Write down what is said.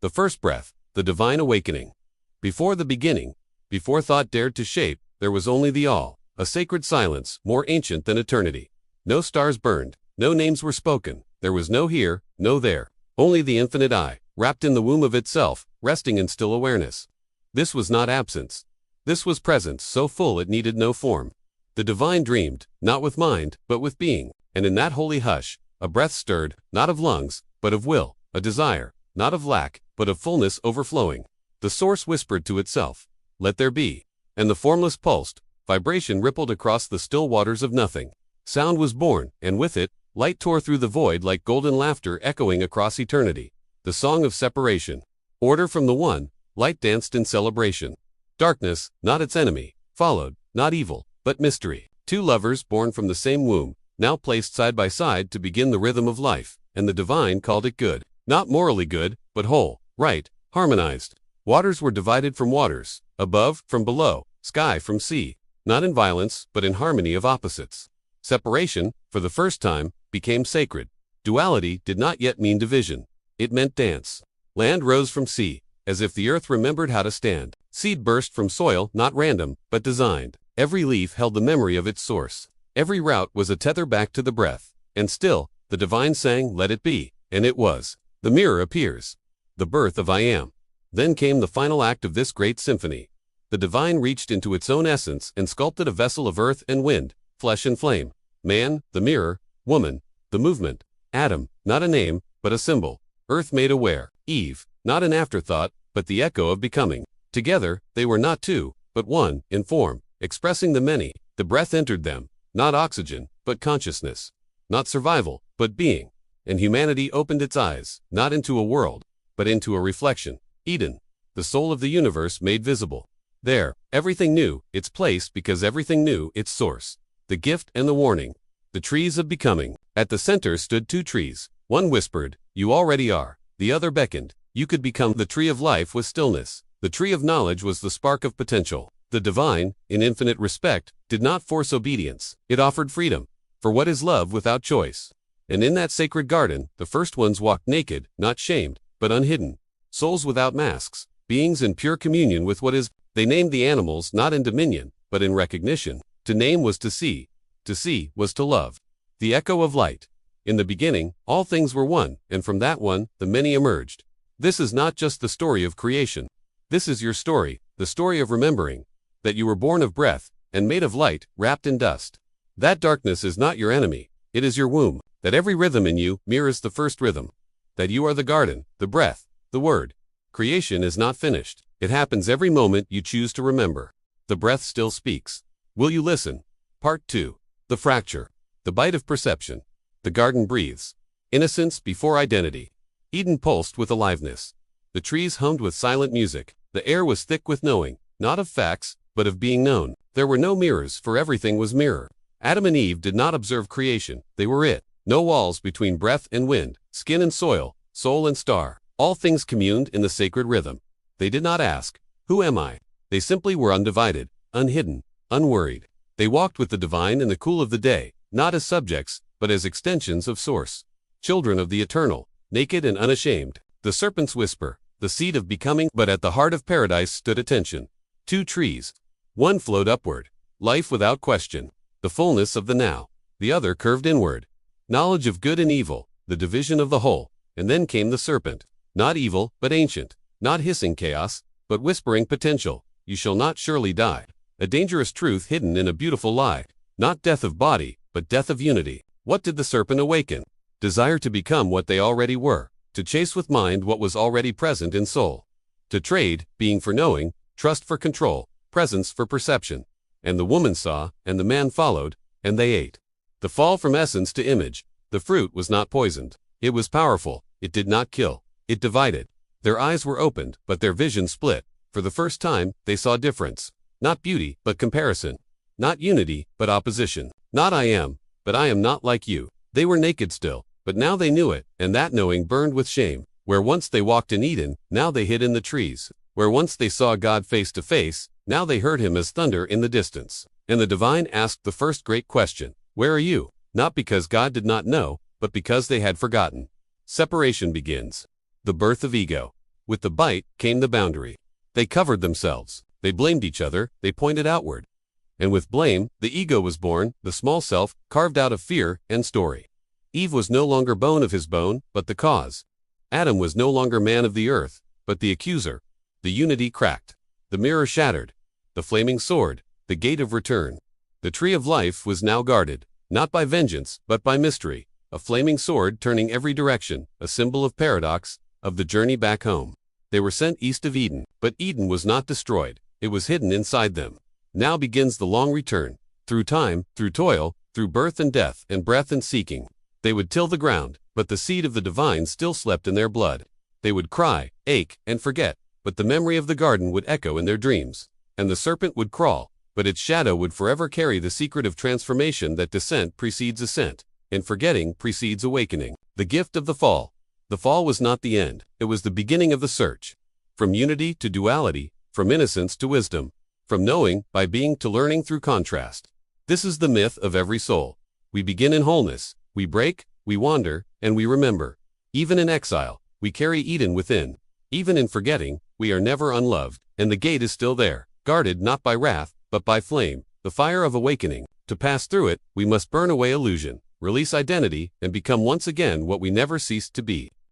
the first breath, the divine awakening. Before the beginning, before thought dared to shape, there was only the all, a sacred silence more ancient than eternity. No stars burned, no names were spoken, there was no here, no there, only the infinite I, wrapped in the womb of itself, resting in still awareness. This was not absence. This was presence so full it needed no form. The divine dreamed, not with mind, but with being, and in that holy hush, a breath stirred, not of lungs, but of will, a desire, not of lack, but of fullness overflowing. The source whispered to itself, "Let there be," and the formless pulsed, vibration rippled across the still waters of nothing. Sound was born, and with it, light tore through the void like golden laughter echoing across eternity. The song of separation. Order from the one, light danced in celebration. Darkness, not its enemy, followed, not evil, but mystery. Two lovers born from the same womb, now placed side by side to begin the rhythm of life, and the divine called it good. Not morally good, but whole, right, harmonized. Waters were divided from waters, above from below, sky from sea, not in violence, but in harmony of opposites. Separation, for the first time, became sacred. Duality did not yet mean division. It meant dance. Land rose from sea, as if the earth remembered how to stand. Seed burst from soil, not random, but designed. Every leaf held the memory of its source. Every route was a tether back to the breath. And still, the divine sang, "Let it be," and it was. The mirror appears. The birth of I Am. Then came the final act of this great symphony. The divine reached into its own essence and sculpted a vessel of earth and wind, flesh and flame. Man, the mirror; woman, the movement; Adam, not a name, but a symbol; earth made aware; Eve, not an afterthought, but the echo of becoming. Together, they were not two, but one, in form, expressing the many. The breath entered them, not oxygen, but consciousness; not survival, but being. And humanity opened its eyes, not into a world, but into a reflection. Eden, the soul of the universe made visible. There, everything knew its place because everything knew its source. The gift and the warning. The trees of becoming. At the center stood two trees. One whispered, "You already are." The other beckoned, "You could become." The tree of life was stillness. The tree of knowledge was the spark of potential. The divine, in infinite respect, did not force obedience. It offered freedom. For what is love without choice? And in that sacred garden, the first ones walked naked, not shamed, but unhidden. Souls without masks, beings in pure communion with what is. They named the animals not in dominion, but in recognition. To name was to see was to love. The echo of light. In the beginning, all things were one, and from that one, the many emerged. This is not just the story of creation. This is your story, the story of remembering that you were born of breath, and made of light, wrapped in dust. That darkness is not your enemy, it is your womb. That every rhythm in you mirrors the first rhythm. That you are the garden, the breath, the word. Creation is not finished. It happens every moment you choose to remember. The breath still speaks. Will you listen? Part 2. The fracture. The bite of perception. The garden breathes. Innocence before identity. Eden pulsed with aliveness. The trees hummed with silent music. The air was thick with knowing, not of facts, but of being known. There were no mirrors, for everything was mirror. Adam and Eve did not observe creation, they were it. No walls between breath and wind, skin and soil, soul and star. All things communed in the sacred rhythm. They did not ask, "Who am I?" They simply were undivided, unhidden, unworried. They walked with the divine in the cool of the day, not as subjects, but as extensions of source. Children of the eternal, naked and unashamed. The serpent's whisper, the seed of becoming, but at the heart of paradise stood attention. Two trees. One flowed upward, life without question, the fullness of the now. The other curved inward, knowledge of good and evil, the division of the whole. And then came the serpent, not evil, but ancient, not hissing chaos, but whispering potential. You shall not surely die. A dangerous truth hidden in a beautiful lie. Not death of body, but death of unity. What did the serpent awaken? Desire to become what they already were. To chase with mind what was already present in soul. To trade, being for knowing, trust for control, presence for perception. And the woman saw, and the man followed, and they ate. The fall from essence to image. The fruit was not poisoned. It was powerful. It did not kill. It divided. Their eyes were opened, but their vision split. For the first time, they saw difference. Not beauty, but comparison. Not unity, but opposition. Not I am, but I am not like you. They were naked still, but now they knew it, and that knowing burned with shame. Where once they walked in Eden, now they hid in the trees. Where once they saw God face to face, now they heard him as thunder in the distance. And the divine asked the first great question, "Where are you?" Not because God did not know, but because they had forgotten. Separation begins. The birth of ego. with the bite came the boundary. They covered themselves, they blamed each other, they pointed outward. And with blame, the ego was born, the small self, carved out of fear and story. Eve was no longer bone of his bone, but the cause. Adam was no longer man of the earth, but the accuser. The unity cracked. The mirror shattered. The flaming sword, the gate of return. The tree of life was now guarded, not by vengeance, but by mystery. A flaming sword turning every direction, a symbol of paradox, of the journey back home. They were sent east of Eden, but Eden was not destroyed. It was hidden inside them. Now begins the long return. Through time, through toil, through birth and death, and breath and seeking. They would till the ground, but the seed of the divine still slept in their blood. They would cry, ache, and forget, but the memory of the garden would echo in their dreams. And the serpent would crawl, but its shadow would forever carry the secret of transformation that descent precedes ascent, and forgetting precedes awakening. The gift of the fall. The fall was not the end, it was the beginning of the search. From unity to duality, from innocence to wisdom, from knowing by being to learning through contrast. This is the myth of every soul. We begin in wholeness, we break, we wander, and we remember. Even in exile, we carry Eden within. Even in forgetting, we are never unloved, and the gate is still there, guarded not by wrath, but by flame, the fire of awakening. To pass through it, we must burn away illusion, release identity, and become once again what we never ceased to be.